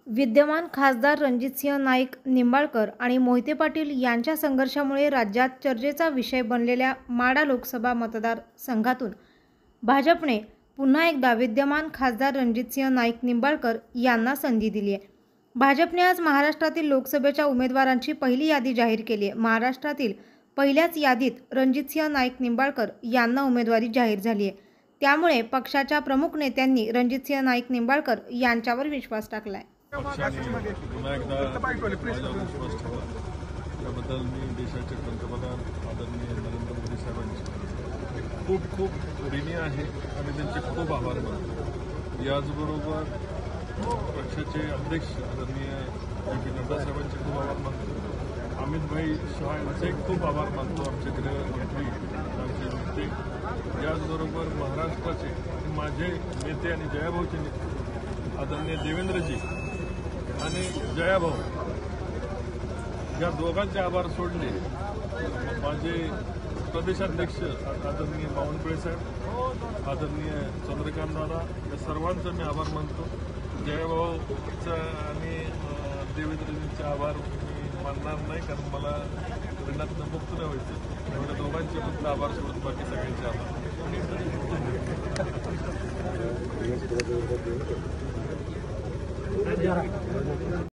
विद्यमान खासदार रणजितसिंह नाईक निंबाळकर आणि मोहिते पाटील यांच्या संघर्षामुळे राज्यात चर्चेचा विषय बनलेल्या माढा लोकसभा मतदारसंघातून भाजपने पुन्हा एकदा विद्यमान खासदार रणजितसिंह नाईक निंबाळकर यांना संधी दिली आहे। भाजपने आज महाराष्ट्रातील लोकसभेच्या उमेदवारांची पहिली यादी जाहीर केली आहे। महाराष्ट्रातील पहिल्याच यादीत रणजितसिंह नाईक निंबाळकर यांना उमेदवारी जाहीर झाली आहे। त्यामुळे पक्षाच्या प्रमुख नेत्यांनी रणजितसिंह नाईक निंबाळकर यांच्यावर विश्वास टाकला आहे। पक्षाने पुन्हा एकदा माझ्यावर विश्वास ठेवला त्याबद्दल मी देशाचे पंतप्रधान आदरणीय नरेंद्र मोदी साहेबांचे खूप ऋणी आहे आणि त्यांचे खूप आभार मानतो। याचबरोबर पक्षाचे अध्यक्ष आदरणीय जे.पी. नड्डा साहेबांचे खूप आभार मानतो। अमित भाई शहा यांचे खूप आभार मानतो। आमचे गृहमंत्री आमचे नेते याचबरोबर महाराष्ट्राचे माझे नेते आणि जयाभाऊचे नेते आदरणीय देवेंद्रजी आणि जयाभाऊ या दोघांचे आभार सोडले माझे प्रदेशाध्यक्ष आदरणीय बावनकुळे साहेब आदरणीय चंद्रकांत दादा या सर्वांचा मी आभार मानतो। जयाभाऊचा आणि देवेंद्रजींचे आभार मी मानणार नाही कारण मला ऋणातनं मुक्त नाही व्हायचं। एवढ्या दोघांचे फक्त आभार सोडून बाकी सगळ्यांचे आभार।